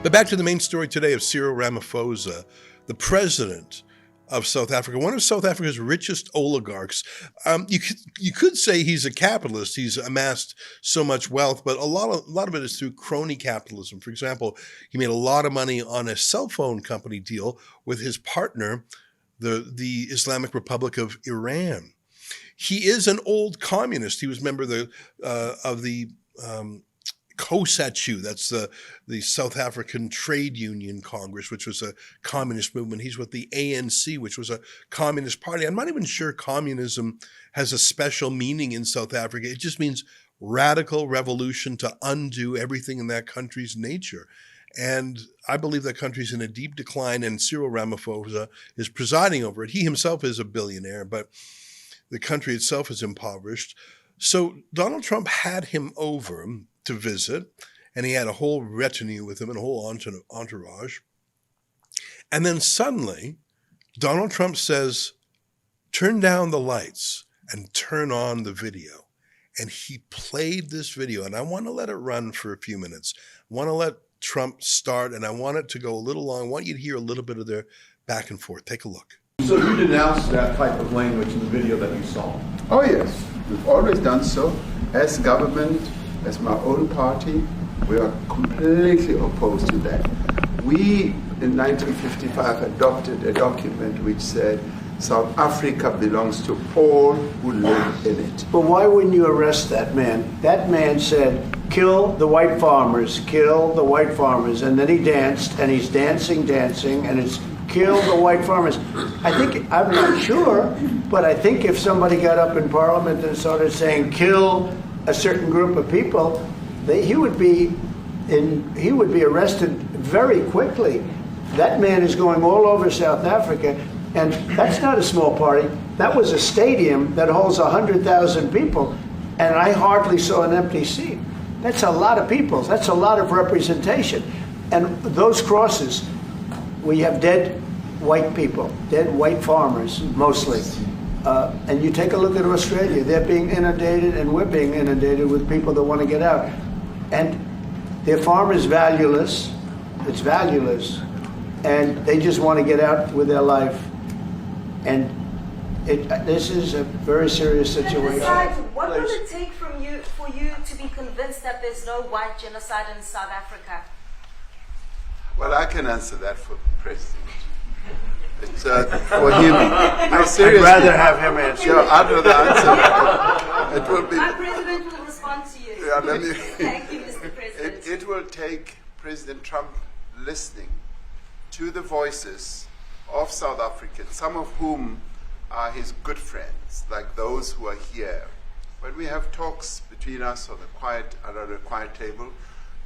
But back to the main story today of Cyril Ramaphosa, the president of South Africa, one of South Africa's richest oligarchs. You could say he's a capitalist. He's amassed so much wealth, but a lot of it is through crony capitalism. For example, he made a lot of money on a cell phone company deal with his partner, the Islamic Republic of Iran. He is an old communist. He was a member of the COSATU, that's the South African Trade Union Congress, which was a communist movement. He's with the ANC, which was a communist party. I'm not even sure communism has a special meaning in South Africa. It just means radical revolution to undo everything in that country's nature. And I believe that country's in a deep decline, and Cyril Ramaphosa is presiding over it. He himself is a billionaire, but the country itself is impoverished. So Donald Trump had him over to visit, and he had a whole retinue with him and a whole entourage. And then suddenly, Donald Trump says, turn down the lights and turn on the video. And he played this video, and I want to let it run for a few minutes. I want to let Trump start, and I want it to go a little long. I want you to hear a little bit of their back and forth. Take a look. So you denounced that type of language in the video that you saw? Oh yes, we've always done so. As government, as my own party, we are completely opposed to that. We, in 1955, adopted a document which said South Africa belongs to all who live in it. But why wouldn't you arrest that man? That man said, kill the white farmers, kill the white farmers. And then he danced, and he's dancing, and it's kill the white farmers. I'm not sure, but I think if somebody got up in Parliament and started saying kill a certain group of people, he would be arrested very quickly. That man is going all over South Africa, and that's not a small party. That was a stadium that holds 100,000 people, and I hardly saw an empty seat. That's a lot of people. That's a lot of representation. And those crosses, we have dead white people, dead white farmers, mostly. And you take a look at Australia, they're being inundated, and we're being inundated with people that want to get out. And their farm is valueless, it's valueless, and they just want to get out with their life. And this is a very serious situation. Besides, what will it take for you to be convinced that there's no white genocide in South Africa? Well, I can answer that for the president. It's for him. I'd rather have him answer. Yeah, I'd rather answer that. It will be. My president will respond to you. Yeah, Thank you, Mr. President. It will take President Trump listening to the voices of South Africans, some of whom are his good friends, like those who are here. When we have talks between us on around a quiet table,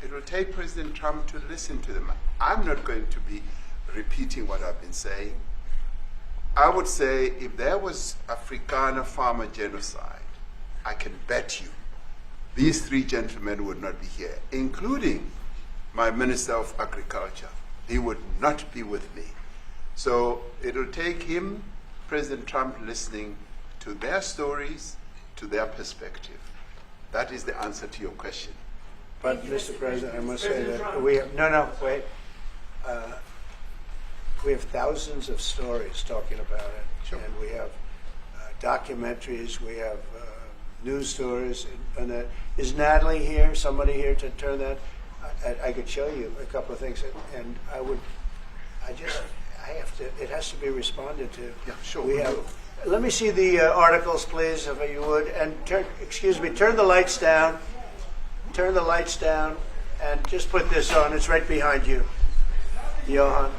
it will take President Trump to listen to them. I'm not going to be repeating what I've been saying. I would say if there was Afrikaner farmer genocide, I can bet you these three gentlemen would not be here, including my Minister of Agriculture. He would not be with me. So it'll take him, President Trump, listening to their stories, to their perspective. That is the answer to your question. But, Mr. President, I must say that we have, wait. We have thousands of stories talking about it. Sure. And we have documentaries, we have news stories. And is Natalie here, somebody here to turn that? I could show you a couple of things. And it has to be responded to. Yeah, sure. Let me see the articles, please, if you would. And turn the lights down. Turn the lights down and just put this on. It's right behind you, Johan.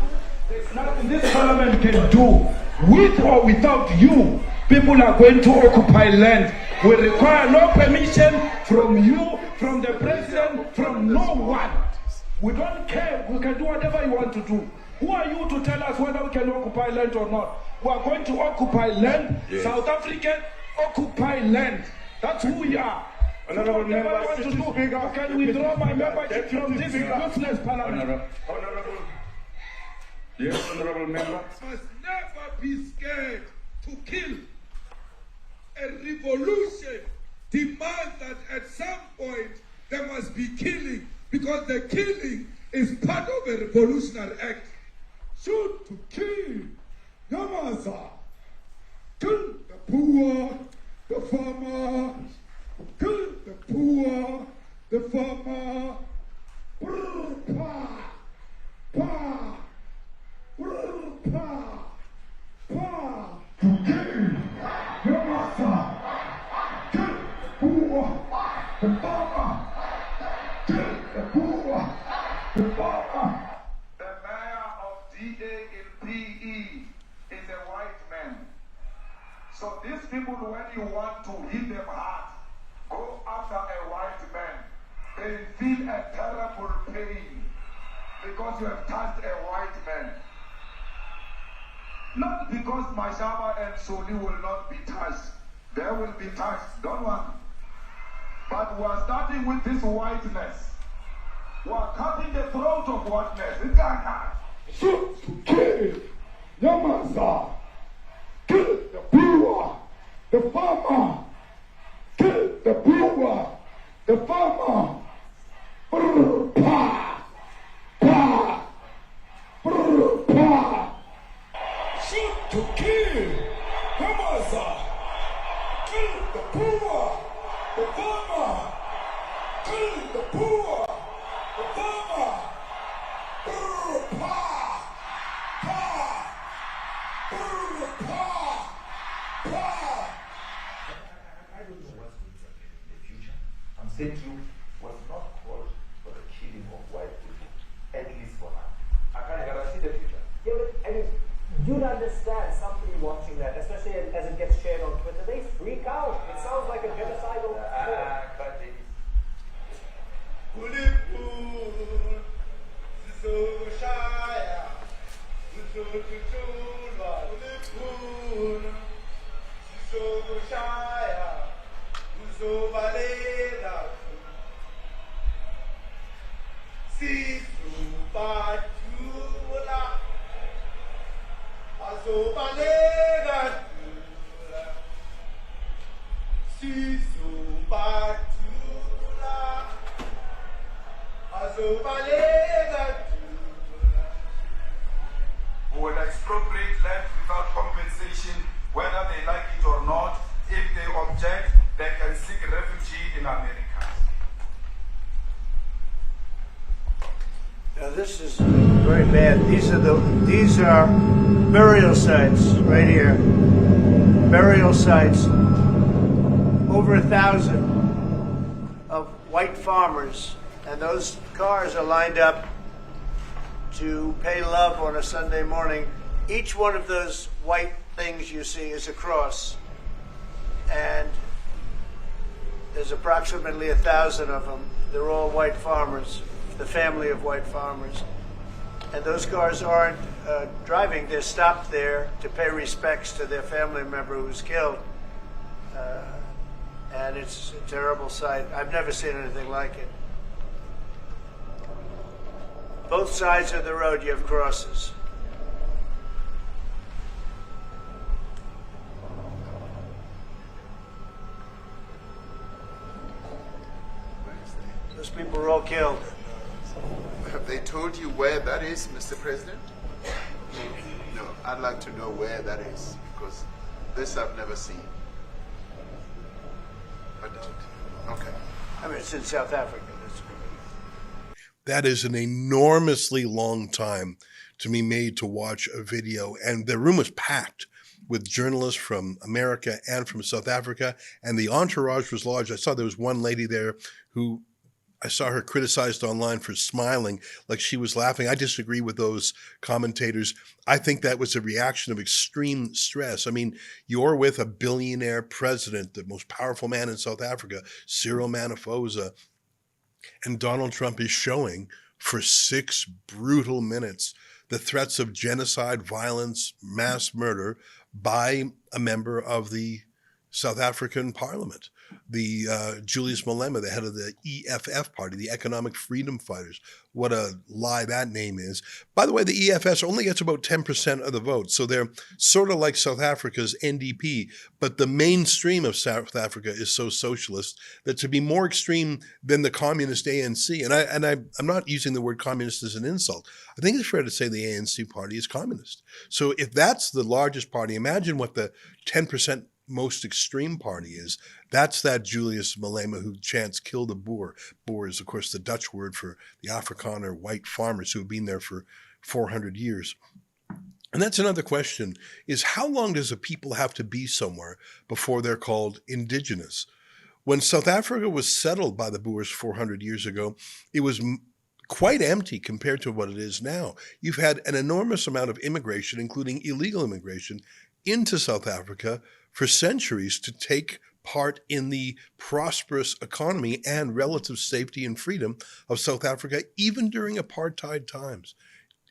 There's nothing this parliament can do, with or without you. People are going to occupy land. We require no permission from you, from the president, from no one. We don't care. We can do whatever you want to do. Who are you to tell us whether we can occupy land or not? We are going to occupy land. Yes. South African occupy land. That's who we are. Honorable member, can withdraw my membership from this useless parliament. Honorable. Yes, honorable member. Must never be scared to kill. A revolution demands that at some point there must be killing, because the killing is part of a revolutionary act. Shoot to kill. Yamaza. Kill the poor, the farmer. Kill the poor, the farmer. Brr, pa, pa, brr, pa, pa. To kill. Yamaza. Kill the poor, the farmer. Kill the poor, the farmer. The mayor of DA in PE is a white man. So these people, when you want to hit them hard, go after a white man. They feel a terrible pain because you have touched a white man. Not because Mashaba and Soli will not be touched. They will be touched, don't worry. But we are starting with this whiteness. We are cutting the throat of whiteness. It's like Shoot to kill. Yamaza. Kill the poor, the farmer. Kill the poor, the farmer. Brr, pa, pa, brr, pa. Shoot to kill. Yamaza. Kill the poor, the farmer. Kill the poor, the farmer. Brr, pa, pa, brr, pa, pa. I don't know what's going to happen in the future. I'm saying to you, was not called for the killing of white people, at least for now. I can't guarantee the future. Yeah, but I mean, you'd understand somebody watching that, especially as it gets shared on Twitter. They freak out. It sounds like a genocidal film. But it is. who will expropriate land without compensation, whether they like it or not. If they object, they can seek refuge in America. Now this is very bad. These are burial sites right here. Burial sites. Over 1,000 of white farmers, and those cars are lined up to pay love on a Sunday morning. Each one of those white things you see is a cross, and there's approximately 1,000 of them. They're all white farmers, the family of white farmers. And those cars aren't driving, they're stopped there to pay respects to their family member who's killed. And it's a terrible sight. I've never seen anything like it. Both sides of the road you have crosses. Those people were all killed. Have they told you where that is, Mr. President? No, I'd like to know where that is, because this I've never seen. But okay. I mean, it's in South Africa. That is an enormously long time to be made to watch a video. And the room was packed with journalists from America and from South Africa. And the entourage was large. I saw there was one lady there who I saw her criticized online for smiling like she was laughing. I disagree with those commentators. I think that was a reaction of extreme stress. I mean, you're with a billionaire president, the most powerful man in South Africa, Cyril Ramaphosa, and Donald Trump is showing for 6 brutal minutes the threats of genocide, violence, mass murder by a member of the South African parliament. Julius Malema, the head of the EFF party, the Economic Freedom Fighters. What a lie that name is. By the way, the EFS only gets about 10% of the vote. So they're sort of like South Africa's NDP, but the mainstream of South Africa is so socialist that to be more extreme than the communist ANC, and I'm not using the word communist as an insult. I think it's fair to say the ANC party is communist. So if that's the largest party, imagine what the 10% most extreme party is. That's that Julius Malema who chants "kill the Boer." Boer is, of course, the Dutch word for the Afrikaner white farmers who have been there for 400 years. And that's another question, is how long does a people have to be somewhere before they're called indigenous? When South Africa was settled by the Boers 400 years ago, it was quite empty compared to what it is now. You've had an enormous amount of immigration, including illegal immigration, into South Africa for centuries to take part in the prosperous economy and relative safety and freedom of South Africa, even during apartheid times.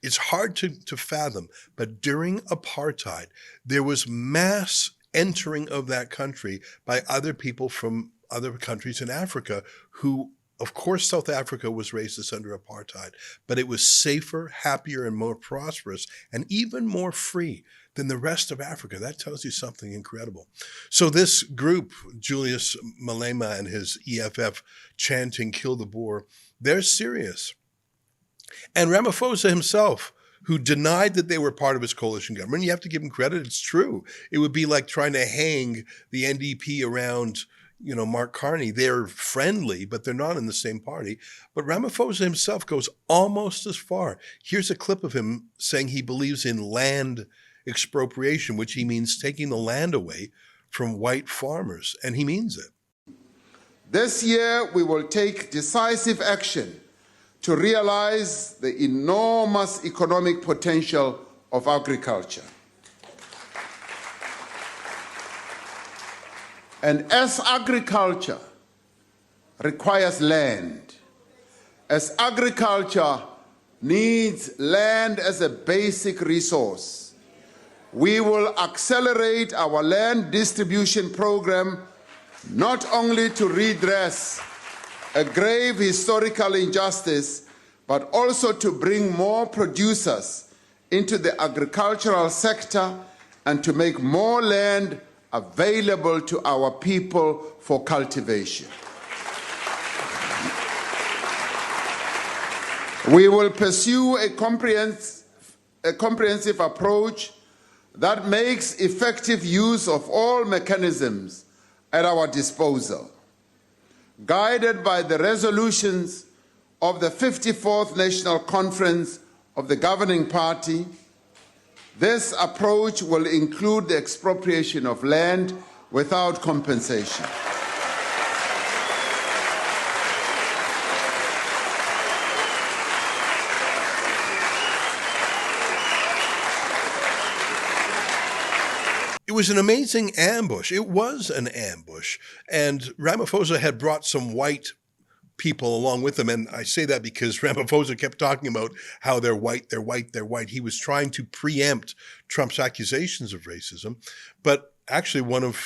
It's hard to fathom, but during apartheid, there was mass entering of that country by other people from other countries in Africa who, of course, South Africa was racist under apartheid, but it was safer, happier, and more prosperous, and even more free than the rest of Africa. That tells you something incredible. So this group, Julius Malema and his EFF chanting "kill the Boer," they're serious. And Ramaphosa himself, who denied that they were part of his coalition government, you have to give him credit, it's true. It would be like trying to hang the NDP around Mark Carney. They're friendly, but they're not in the same party. But Ramaphosa himself goes almost as far. Here's a clip of him saying he believes in land expropriation, which he means taking the land away from white farmers, and he means it. This year, we will take decisive action to realize the enormous economic potential of agriculture. And as agriculture requires land, as agriculture needs land as a basic resource, we will accelerate our land distribution program not only to redress a grave historical injustice, but also to bring more producers into the agricultural sector and to make more land available to our people for cultivation. We will pursue a comprehensive approach that makes effective use of all mechanisms at our disposal. Guided by the resolutions of the 54th National Conference of the governing party, this approach will include the expropriation of land without compensation. It was an amazing ambush. It was an ambush. And Ramaphosa had brought some white people along with him. And I say that because Ramaphosa kept talking about how they're white, they're white, they're white. He was trying to preempt Trump's accusations of racism. But actually, one of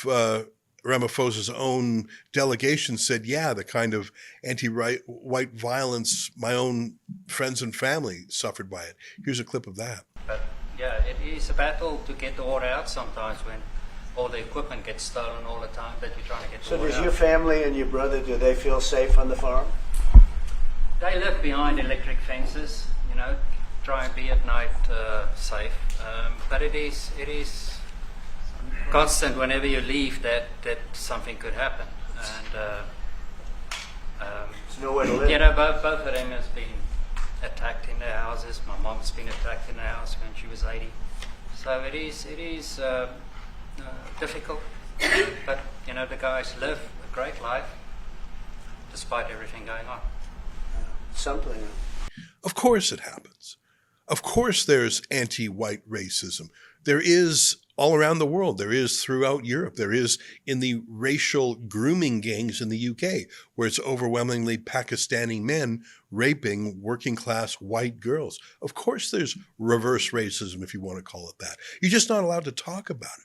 Ramaphosa's own delegations said, yeah, the kind of anti-white violence my own friends and family suffered by it. Here's a clip of that. But yeah, it is a battle to get the ore out sometimes when all the equipment gets stolen all the time that you're trying to get the ore out. So does your family and your brother, do they feel safe on the farm? They live behind electric fences, try and be at night safe. But it is constant whenever you leave that something could happen. And There's nowhere to live. both of them has been attacked in their houses. My mom's been attacked in her house when she was 80. So it is difficult, but the guys live a great life despite everything going on. Something. Of course it happens. Of course there's anti-white racism. There is all around the world. There is throughout Europe. There is in the racial grooming gangs in the UK, where it's overwhelmingly Pakistani men raping working class white girls. Of course there's reverse racism, if you want to call it that. You're just not allowed to talk about it.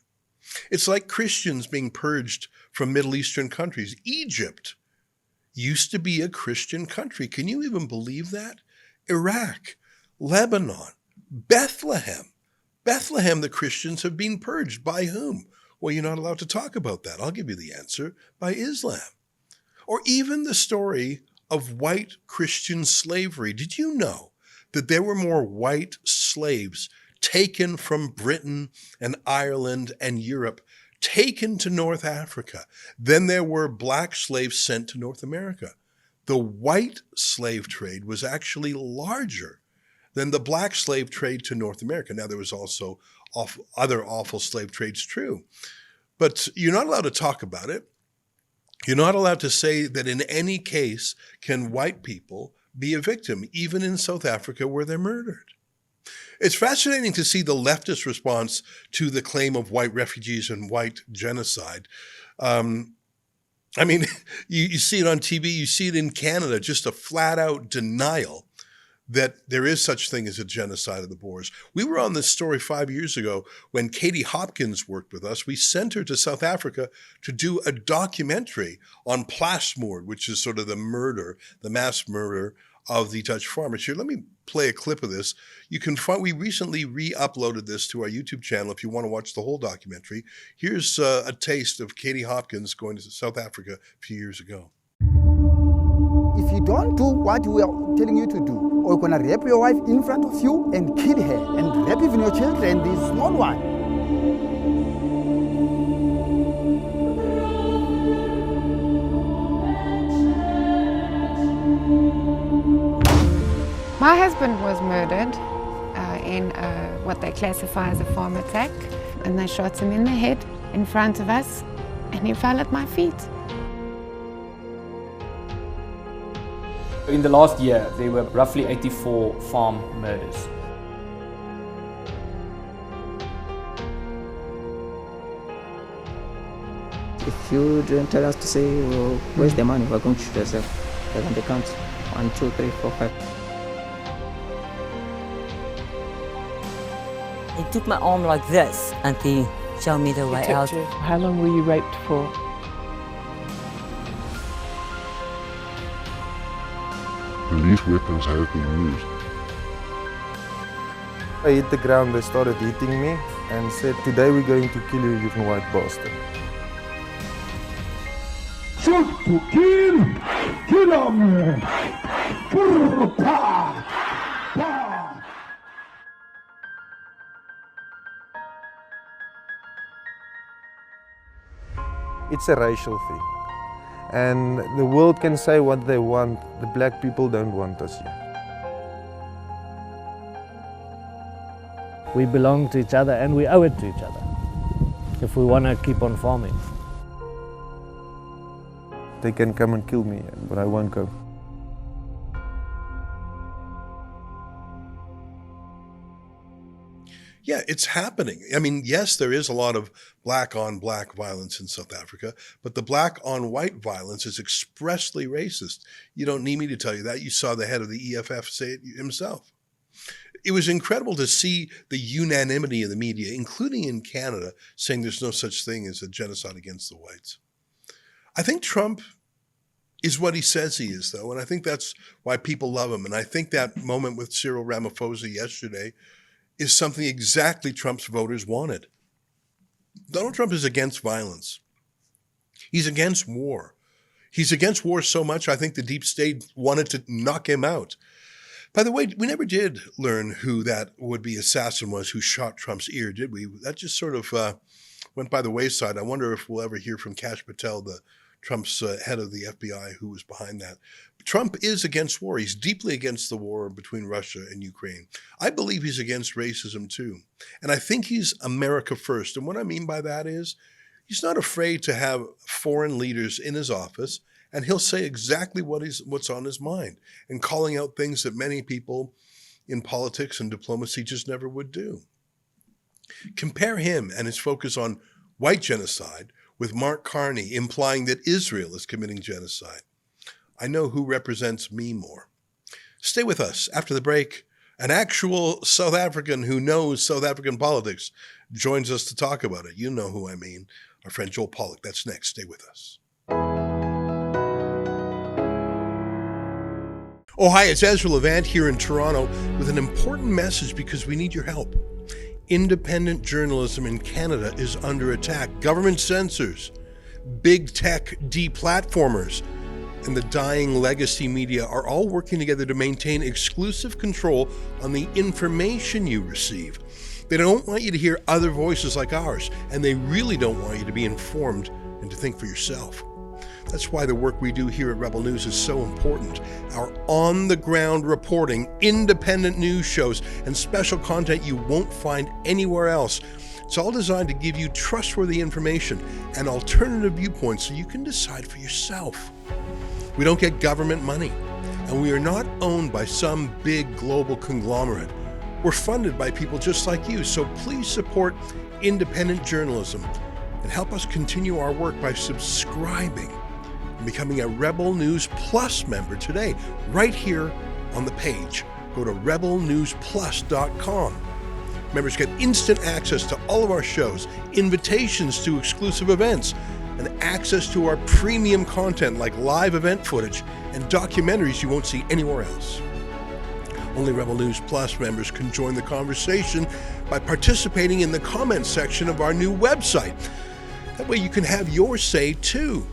It's like Christians being purged from Middle Eastern countries. Egypt used to be a Christian country. Can you even believe that? Iraq, Lebanon, Bethlehem. Bethlehem, the Christians have been purged. By whom? Well, you're not allowed to talk about that. I'll give you the answer. By Islam. Or even the story of white Christian slavery. Did you know that there were more white slaves taken from Britain and Ireland and Europe, taken to North Africa, than there were black slaves sent to North America? The white slave trade was actually larger than the black slave trade to North America. Now, there was also other awful slave trades, true, but you're not allowed to talk about it. You're not allowed to say that in any case can white people be a victim, even in South Africa where they're murdered. It's fascinating to see the leftist response to the claim of white refugees and white genocide. I mean, you see it on TV, you see it in Canada, just a flat out denial that there is such thing as a genocide of the Boers. We were on this story 5 years ago when Katie Hopkins worked with us. We sent her to South Africa to do a documentary on Plaasmoord, which is sort of the mass murder of the Dutch farmers. Here, let me play a clip of this. You can find, we recently re-uploaded this to our YouTube channel if you want to watch the whole documentary. Here's a taste of Katie Hopkins going to South Africa a few years ago. If you don't do what we are telling you to do, or you're gonna rape your wife in front of you and kill her, and rape even your children, the small one. My husband was murdered in what they classify as a farm attack, and they shot him in the head in front of us, and he fell at my feet. In the last year, there were roughly 84 farm murders. If you didn't tell us to say, well, where's the money, we're going to shoot yourself. They're on the count. 1, 2, 3, 4, 5. He took my arm like this and he showed me the way out. How long were you raped for? These weapons have been used. I hit the ground, they started hitting me and said, today we're going to kill you, you white bastard. Shoot to kill! Kill him! It's a racial thing. And the world can say what they want, the black people don't want us here. We belong to each other and we owe it to each other if we want to keep on farming. They can come and kill me, but I won't go. Yeah, it's happening. I mean, yes, there is a lot of black on black violence in South Africa, but the black on white violence is expressly racist. You don't need me to tell you that. You saw the head of the EFF say it himself. It was incredible to see the unanimity of the media, including in Canada, saying there's no such thing as a genocide against the whites. I think Trump is what he says he is, though, and I think that's why people love him. And I think that moment with Cyril Ramaphosa yesterday is something exactly Trump's voters wanted. Donald Trump is against violence. He's against war. He's against war so much, I think the deep state wanted to knock him out. By the way, we never did learn who that would-be assassin was who shot Trump's ear, did we? That just sort of went by the wayside. I wonder if we'll ever hear from Kash Patel, Trump's head of the FBI, who was behind that. Trump is against war. He's deeply against the war between Russia and Ukraine. I believe he's against racism too. And I think he's America first. And what I mean by that is he's not afraid to have foreign leaders in his office, and he'll say exactly what's on his mind, and calling out things that many people in politics and diplomacy just never would do. Compare him and his focus on white genocide with Mark Carney implying that Israel is committing genocide. I know who represents me more. Stay with us. After the break, An actual South African who knows South African politics joins us to talk about it. You know who I mean. Our friend Joel Pollack. That's next. Stay with us. Oh, hi, it's Ezra Levant here in Toronto with an important message because we need your help. Independent journalism in Canada is under attack. Government censors, big tech deplatformers, and the dying legacy media are all working together to maintain exclusive control on the information you receive. They don't want you to hear other voices like ours, and they really don't want you to be informed and to think for yourself. That's why the work we do here at Rebel News is so important. Our on-the-ground reporting, independent news shows, and special content you won't find anywhere else. It's all designed to give you trustworthy information and alternative viewpoints so you can decide for yourself. We don't get government money, and we are not owned by some big global conglomerate. We're funded by people just like you, so please support independent journalism and help us continue our work by subscribing and becoming a Rebel News Plus member today, right here on the page. Go to rebelnewsplus.com. Members get instant access to all of our shows, invitations to exclusive events, and access to our premium content like live event footage and documentaries you won't see anywhere else. Only Rebel News Plus members can join the conversation by participating in the comments section of our new website. That way you can have your say too.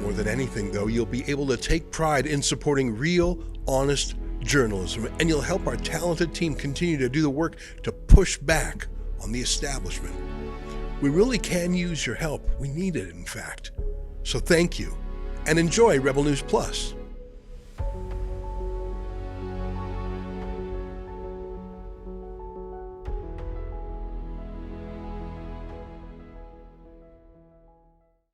More than anything, though, you'll be able to take pride in supporting real, honest journalism, and you'll help our talented team continue to do the work to push back on the establishment. We really can use your help. We need it, in fact. So thank you, and enjoy Rebel News Plus.